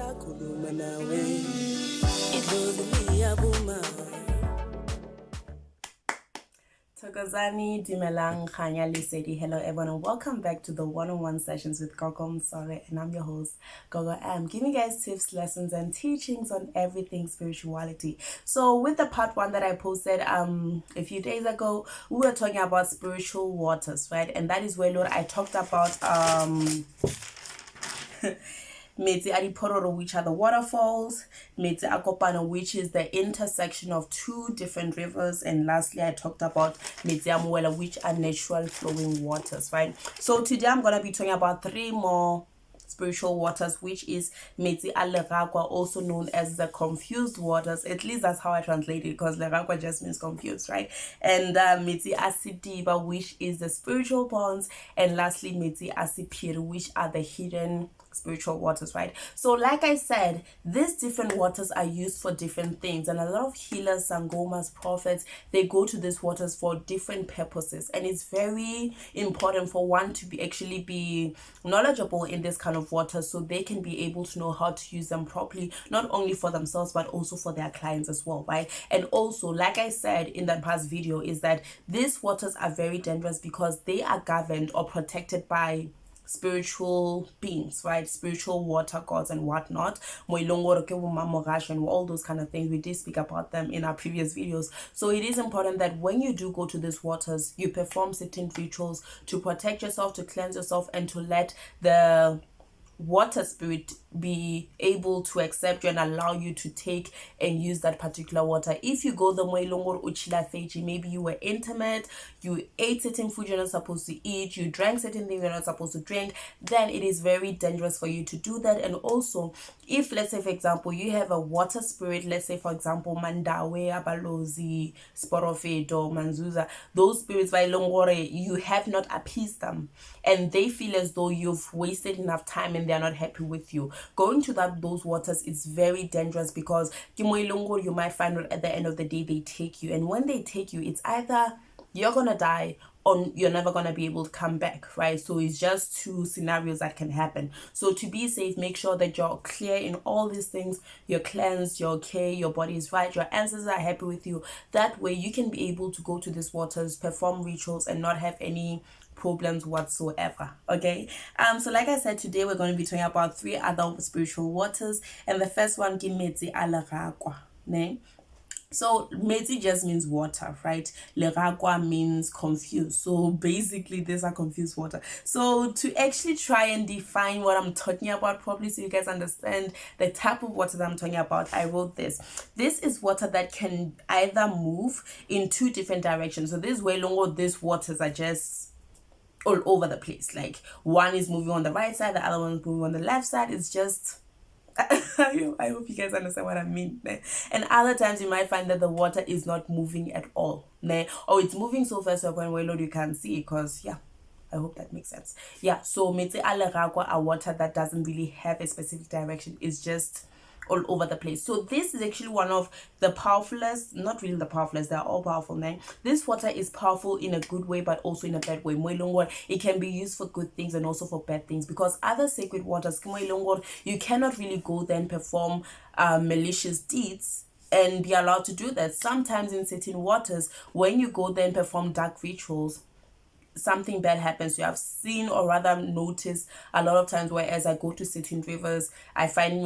Thokozani, Dimelang, Khanya, Lesedi. Hello everyone and welcome back to the one-on-one sessions with Gogo Sorry, and I'm your host, Gogo. I'm giving you guys tips, lessons, and teachings on everything spirituality. So with the part one that I posted a few days ago, we were talking about spiritual waters, right? And that is where, Lord, I talked about Meetse Adipororo, which are the waterfalls, Meetse Akopano, which is the intersection of two different rivers, and lastly I talked about Meetse Amuela, which are natural flowing waters, right? So today I'm going to be talking about three more spiritual waters, which is Meetse Lekgakwa, also known as the confused waters. At least that's how I translate it, because Lekgakwa just means confused, right? And Meetse Sediba, which is the spiritual ponds, and lastly Meetse Sephiri, which are the hidden spiritual waters, right? So like I said, these different waters are used for different things, and a lot of healers, sangomas, prophets, they go to these waters for different purposes, and it's very important for one to be knowledgeable in this kind of water, so they can be able to know how to use them properly, not only for themselves but also for their clients as well, right? And also, like I said in the past video, is that these waters are very dangerous because they are governed or protected by spiritual beings, right? Spiritual water gods and whatnot, and all those kind of things. We did speak about them in our previous videos. So it is important that when you do go to these waters, you perform certain rituals to protect yourself, to cleanse yourself, and to let the water spirit be able to accept you and allow you to take and use that particular water. If you go the way longer uchila feji, maybe you were intimate, you ate certain food you're not supposed to eat, you drank certain things you're not supposed to drink, then it is very dangerous for you to do that. And also, if let's say for example you have a water spirit, let's say for example Mandawe, Abalozi, Sporofedo, Manzuza, those spirits by Longore, you have not appeased them and they feel as though you've wasted enough time and they're not happy with you. Going to those waters is very dangerous, because you might find out at the end of the day they take you, and when they take you, it's either you're gonna die or you're never gonna be able to come back, right? So it's just two scenarios that can happen. So to be safe, make sure that you're clear in all these things, you're cleansed, you're okay, your body is right, your ancestors are happy with you. That way you can be able to go to these waters, perform rituals, and not have any problems whatsoever. Okay, so like I said, today we're going to be talking about three other spiritual waters, and the first one is Meetse Lekgakwa. So Meetse just means water, right? Lekgakwa means confused. So basically these are confused water. So to actually try and define what I'm talking about properly, so you guys understand the type of water that I'm talking about, I wrote this. This is water that can either move in two different directions. So this way longer, these waters are just all over the place. Like one is moving on the right side, the other one is moving on the left side. It's just I hope you guys understand what I mean. And other times you might find that the water is not moving at all, or it's moving so fast to a point where Lord you can't see it, because I hope that makes sense. So Meetse Lekgakwa are water that doesn't really have a specific direction. It's just all over the place. So this is actually one of the powerfulest, not really the powerfulest, they're all powerful, man. This water is powerful in a good way but also in a bad way. It can be used for good things and also for bad things, because other sacred waters, you cannot really go there and perform malicious deeds and be allowed to do that. Sometimes in certain waters, when you go there and perform dark rituals, something bad happens. You have seen, or rather noticed, a lot of times where as I go to certain rivers, I find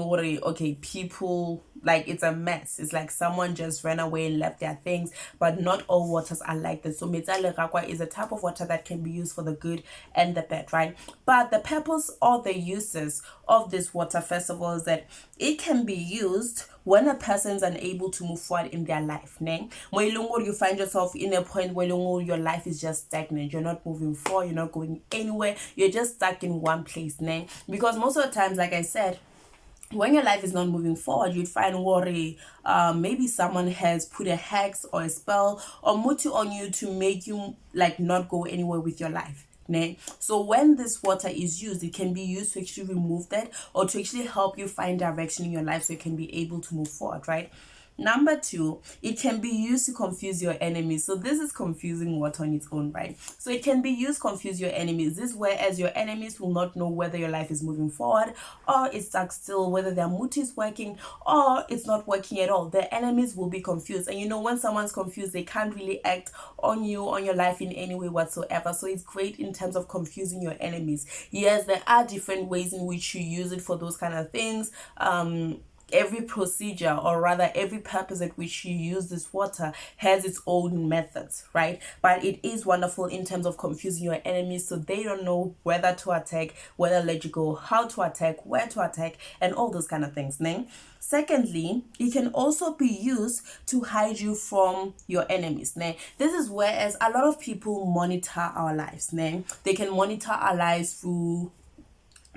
people, like, it's a mess. It's like someone just ran away and left their things, but not all waters are like this. So Meetse Lekgakwa is a type of water that can be used for the good and the bad, right? But the purpose or the uses of this water, first of all, is that it can be used when a person is unable to move forward in their life. You find yourself in a point where your life is just stagnant. You're not moving forward, you're not going anywhere, you're just stuck in one place. Because most of the times, like I said, when your life is not moving forward, you'd find maybe someone has put a hex or a spell or mutu on you to make you like not go anywhere with your life. So when this water is used, it can be used to actually remove that, or to actually help you find direction in your life so you can be able to move forward, right? Number 2, it can be used to confuse your enemies. So this is confusing water on its own, right? So it can be used to confuse your enemies. This whereas your enemies will not know whether your life is moving forward or it's stuck still, whether their mood is working or it's not working at all. The enemies will be confused. And you know, when someone's confused, they can't really act on you, on your life in any way whatsoever. So it's great in terms of confusing your enemies. Yes, there are different ways in which you use it for those kind of things. Every procedure, or rather every purpose at which you use this water has its own methods, right? But it is wonderful in terms of confusing your enemies so they don't know whether to attack, whether to let you go, how to attack, where to attack, and all those kind of things. Né? Secondly, it can also be used to hide you from your enemies. Né? This is whereas a lot of people monitor our lives. Né? They can monitor our lives through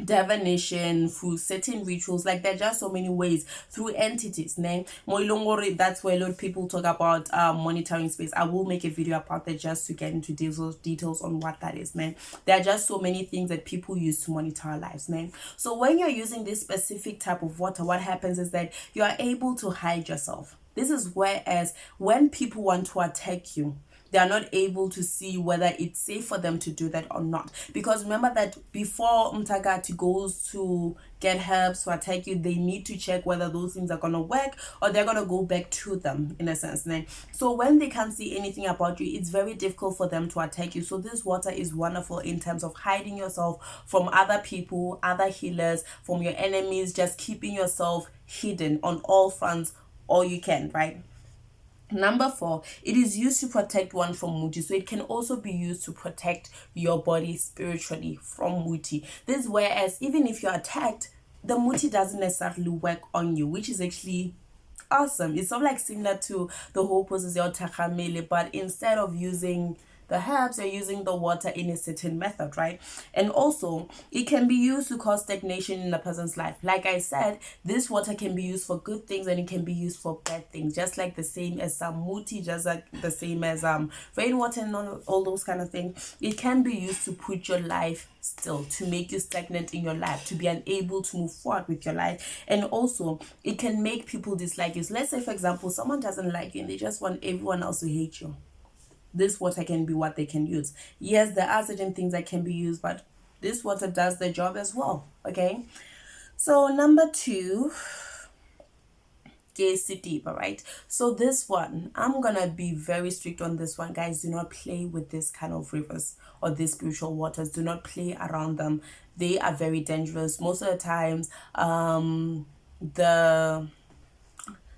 divination, through certain rituals. Like there are just so many ways, through entities. That's where a lot of people talk about monitoring space. I will make a video about that just to get into details on what that is. There are just so many things that people use to monitor our lives. So when you're using this specific type of water, what happens is that you are able to hide yourself. This is whereas when people want to attack you, they are not able to see whether it's safe for them to do that or not. Because remember that before Mtagati goes to get herbs to attack you, they need to check whether those things are going to work or they're going to go back to them, in a sense. So when they can't see anything about you, it's very difficult for them to attack you. So this water is wonderful in terms of hiding yourself from other people, other healers, from your enemies, just keeping yourself hidden on all fronts all you can, right? Number 4, it is used to protect one from muti. So it can also be used to protect your body spiritually from muti. This is whereas even if you're attacked, the muti doesn't necessarily work on you, which is actually awesome. It's sort of like similar to the whole process of Thokozani, but instead of using the herbs, you're using the water in a certain method, right? And also, it can be used to cause stagnation in a person's life. Like I said, this water can be used for good things and it can be used for bad things, just like the same as some muti, just like the same as rainwater and all those kind of things. It can be used to put your life still, to make you stagnant in your life, to be unable to move forward with your life. And also, it can make people dislike you. So let's say, for example, someone doesn't like you and they just want everyone else to hate you. This water can be what they can use. Yes, there are certain things that can be used, but this water does the job as well, okay? So number 2 is Sediba, right? So this one, I'm gonna be very strict on this one, guys. Do not play with this kind of rivers or these spiritual waters. Do not play around them. They are very dangerous. Most of the times, the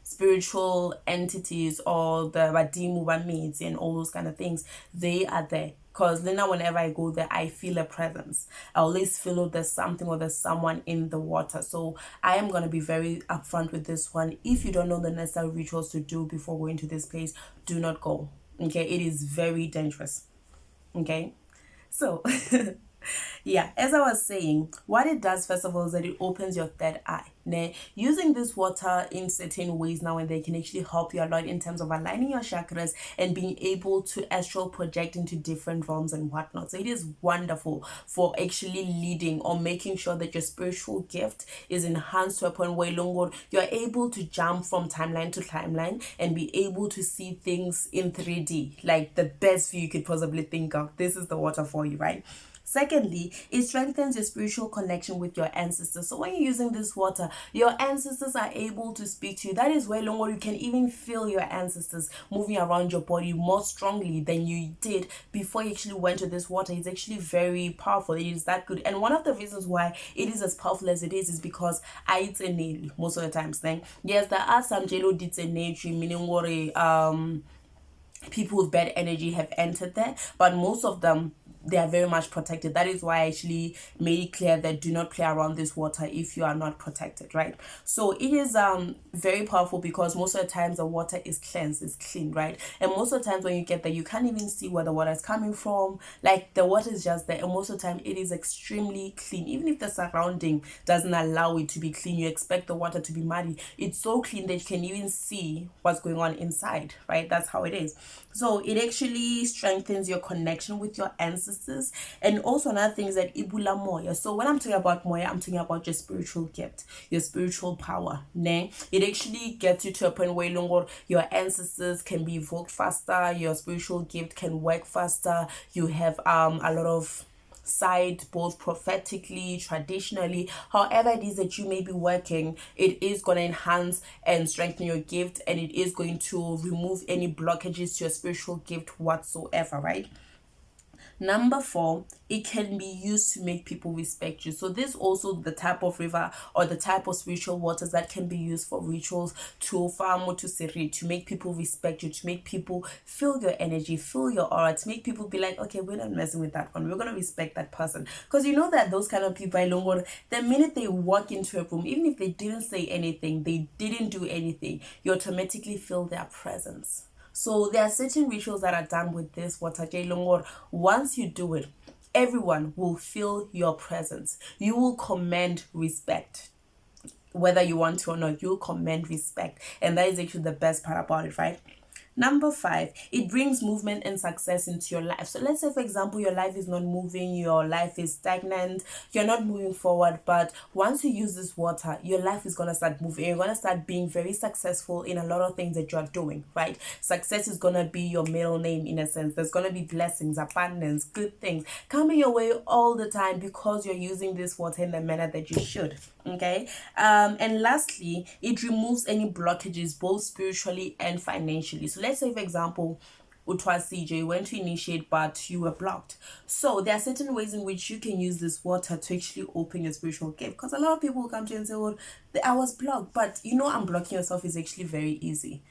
spiritual entities or the Badimu Meetse and all those kind of things, they are there. Because then whenever I go there, I feel a presence. I always feel there's something or there's someone in the water. So I am going to be very upfront with this one. If you don't know the necessary rituals to do before going to this place, do not go. Okay, it is very dangerous. Okay, so yeah, as I was saying, what it does first of all is that it opens your third eye. Using this water in certain ways now and they can actually help you a lot in terms of aligning your chakras and being able to astral project into different realms and whatnot. So it is wonderful for actually leading or making sure that your spiritual gift is enhanced to a point where you're able to jump from timeline to timeline and be able to see things in 3D, like the best view you could possibly think of. This is the water for you, right? Secondly, it strengthens your spiritual connection with your ancestors. So when you're using this water, your ancestors are able to speak to you. That is where you can even feel your ancestors moving around your body more strongly than you did before you actually went to this water. It's actually very powerful. It is that good. And one of the reasons why it is as powerful as it is because it's a nail most of the times. Then yes, there are some jello dits in nature, meaning people with bad energy have entered there, but most of them, they are very much protected. That is why I actually made it clear that do not play around this water if you are not protected, right? So it is very powerful because most of the times the water is cleansed, it's clean, right? And most of the times when you get there, you can't even see where the water is coming from. Like the water is just there, and most of the time it is extremely clean. Even if the surrounding doesn't allow it to be clean, you expect the water to be muddy. It's so clean that you can even see what's going on inside, right? That's how it is. So it actually strengthens your connection with your ancestors ancestors. And also another thing is that ibula moya. So when I'm talking about moya, I'm talking about your spiritual gift, your spiritual power. Ne? It actually gets you to a point where your ancestors can be evoked faster, your spiritual gift can work faster, you have a lot of side, both prophetically, traditionally, however it is that you may be working, it is going to enhance and strengthen your gift, and it is going to remove any blockages to your spiritual gift whatsoever, right? Number 4, it can be used to make people respect you. So this also the type of river or the type of spiritual waters that can be used for rituals to farm to Sephiri, to make people respect you, to make people feel your energy, feel your aura, to make people be like, okay, we're not messing with that one, we're going to respect that person. Because you know that those kind of people, the minute they walk into a room, even if they didn't say anything, they didn't do anything, you automatically feel their presence. So there are certain rituals that are done with this water. Once you do it, everyone will feel your presence. You will command respect. Whether you want to or not, you'll command respect. And that is actually the best part about it, right? Number 5, it brings movement and success into your life. So let's say, for example, your life is not moving, your life is stagnant, you're not moving forward, but once you use this water, your life is going to start moving. You're going to start being very successful in a lot of things that you're doing, right? Success is going to be your middle name in a sense. There's going to be blessings, abundance, good things coming your way all the time because you're using this water in the manner that you should. Okay, and lastly, it removes any blockages both spiritually and financially. So let's say, for example, CJ went to initiate but you were blocked. So there are certain ways in which you can use this water to actually open your spiritual gift, because a lot of people will come to you and say, well, I was blocked, but unblocking yourself is actually very easy.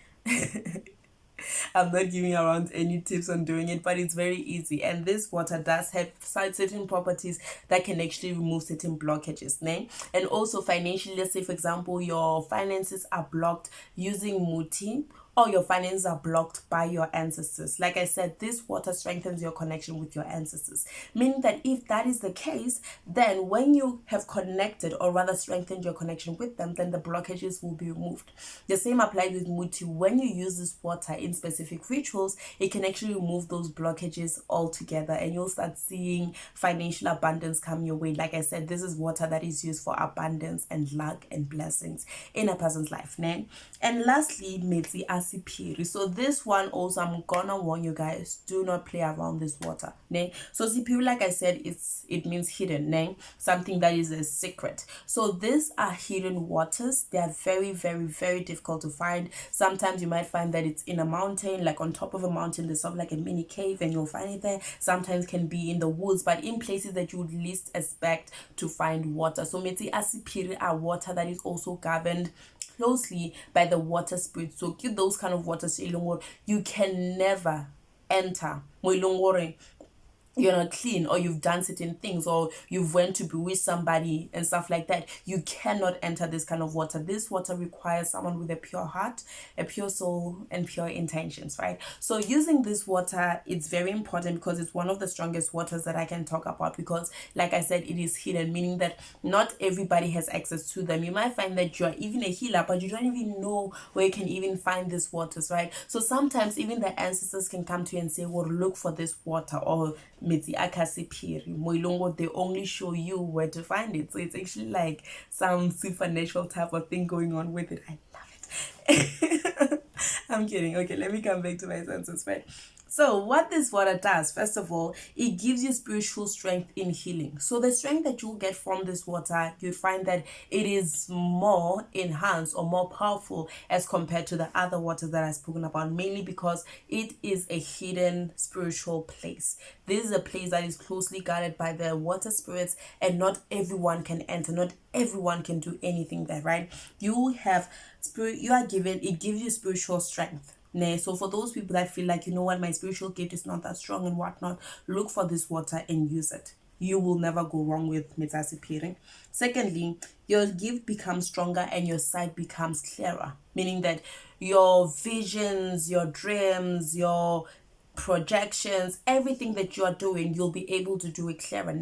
I'm not giving around any tips on doing it, but it's very easy. And this water does have certain properties that can actually remove certain blockages. Ne? And also financially, let's say, for example, your finances are blocked using muti, or your finances are blocked by your ancestors. Like I said, this water strengthens your connection with your ancestors. Meaning that if that is the case, then when you have connected, or rather strengthened your connection with them, then the blockages will be removed. The same applies with muti. When you use this water in specific rituals, it can actually remove those blockages altogether, and you'll start seeing financial abundance come your way. Like I said, this is water that is used for abundance and luck and blessings in a person's life. Ne? And lastly, Meetse Sephiri. So this one also, I'm gonna warn you guys, do not play around this water. Ne? So Sephiri, like I said, it means hidden, ne? Something that is a secret. So these are hidden waters. They are very, very, very difficult to find. Sometimes you might find that it's in a mountain, like on top of a mountain, there's something like a mini cave and you'll find it there. Sometimes can be in the woods, but in places that you would least expect to find water. So Meetse Sephiri are water that is also governed closely by the water spirit. So those kind of waters, you can never enter. You're not clean, or you've done certain things, or you've went to be with somebody and stuff like that, you cannot enter this kind of water. This water requires someone with a pure heart, a pure soul, and pure intentions, right? So using this water, it's very important because it's one of the strongest waters that I can talk about, because like I said, it is hidden, meaning that not everybody has access to them. You might find that you're even a healer, but you don't even know where you can even find these waters, right? So sometimes even the ancestors can come to you and say, well, look for this water, or Meetse Sephiri, they only show you where to find it. So it's actually like some supernatural type of thing going on with it. I love it. I'm kidding. Okay, let me come back to my senses, right? So what this water does, first of all, it gives you spiritual strength in healing. So the strength that you'll get from this water, you find that it is more enhanced or more powerful as compared to the other waters that I've spoken about, mainly because it is a hidden spiritual place. This is a place that is closely guarded by the water spirits, and not everyone can enter, not everyone can do anything there, right? You have spirit, you are given, it gives you spiritual strength. So for those people that feel like, my spiritual gift is not that strong and whatnot, look for this water and use it. You will never go wrong with Meetse Sephiri. Secondly, your gift becomes stronger and your sight becomes clearer, meaning that your visions, your dreams, your projections, everything that you are doing, you'll be able to do it clearer.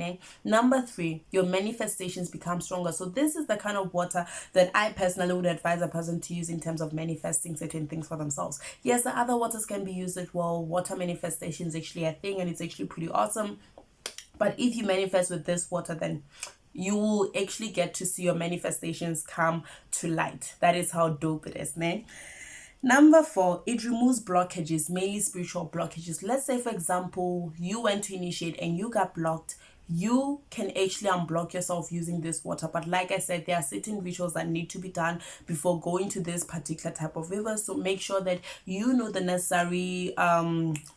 Number 3, your manifestations become stronger. So this is the kind of water that I personally would advise a person to use in terms of manifesting certain things for themselves. Yes, the other waters can be used as well. Water manifestation is actually a thing, and it's actually pretty awesome. But if you manifest with this water, then you will actually get to see your manifestations come to light. That is how dope it is, man. Number 4, it removes blockages, mainly spiritual blockages. Let's say, for example, you went to initiate and you got blocked. You can actually unblock yourself using this water. But like I said, there are certain rituals that need to be done before going to this particular type of river. So make sure that you know the necessary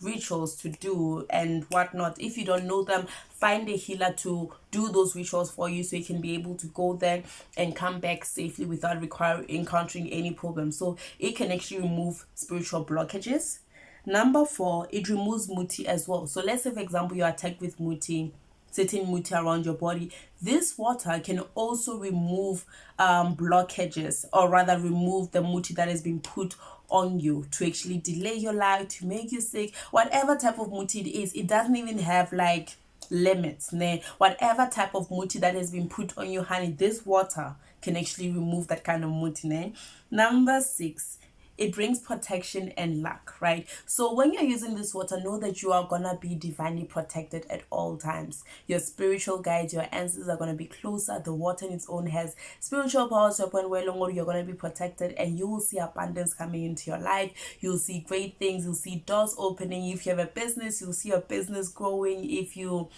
rituals to do and whatnot. If you don't know them, find a healer to do those rituals for you so you can be able to go there and come back safely without encountering any problems. So it can actually remove spiritual blockages. Number 4, it removes muti as well. So let's say, for example, you're attacked with muti, certain muti around your body. This water can also remove blockages, or rather remove the muti that has been put on you to actually delay your life, to make you sick, whatever type of muti it is. It doesn't even have like limits, ne? Whatever type of muti that has been put on you, honey, this water can actually remove that kind of muti, ne? Number 6, it brings protection and luck, right? So when you're using this water, know that you are gonna be divinely protected at all times. Your spiritual guides, your ancestors are gonna be closer. The water in its own has spiritual power to a point where you're gonna be protected, and you will see abundance coming into your life. You'll see great things. You'll see doors opening. If you have a business, you'll see your business growing. If you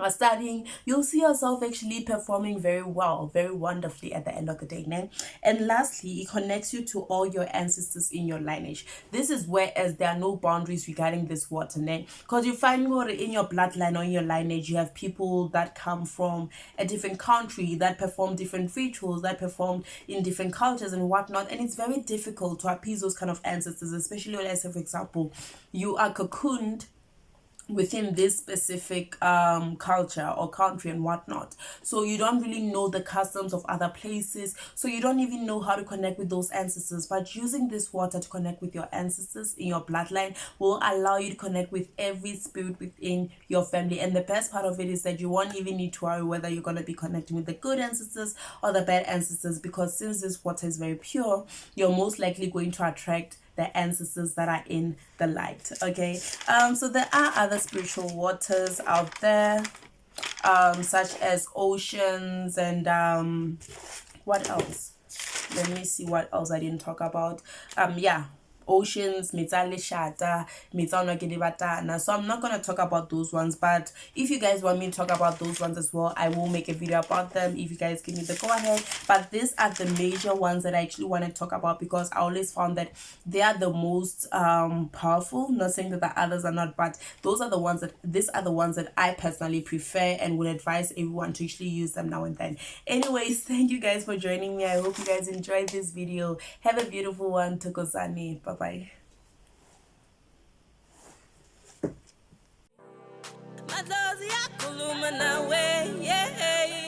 are studying, you'll see yourself actually performing very well, very wonderfully at the end of the day, man. And lastly, it connects you to all your ancestors in your lineage. This is where, as there are no boundaries regarding this water, man, because you find in your bloodline or in your lineage, you have people that come from a different country, that perform different rituals, that perform in different cultures and whatnot, and it's very difficult to appease those kind of ancestors, especially let's say, for example, you are cocooned within this specific culture or country and whatnot, so you don't really know the customs of other places, so you don't even know how to connect with those ancestors. But using this water to connect with your ancestors in your bloodline will allow you to connect with every spirit within your family. And the best part of it is that you won't even need to worry whether you're going to be connecting with the good ancestors or the bad ancestors, because since this water is very pure, you're most likely going to attract the ancestors that are in the light. Okay, so there are other spiritual waters out there, such as oceans and what else? Let me see what else I didn't talk about. Oceans, Meetse, so I'm not going to talk about those ones, but if you guys want me to talk about those ones as well, I will make a video about them if you guys give me the go ahead. But these are the major ones that I actually want to talk about, because I always found that they are the most powerful. Not saying that the others are not, but these are the ones that I personally prefer and would advise everyone to actually use them now and then. Anyways, thank you guys for joining me. I hope you guys enjoyed this video. Have a beautiful one. Thokozani. Bye bye. Madlozi yakhuluma nawe, yeah.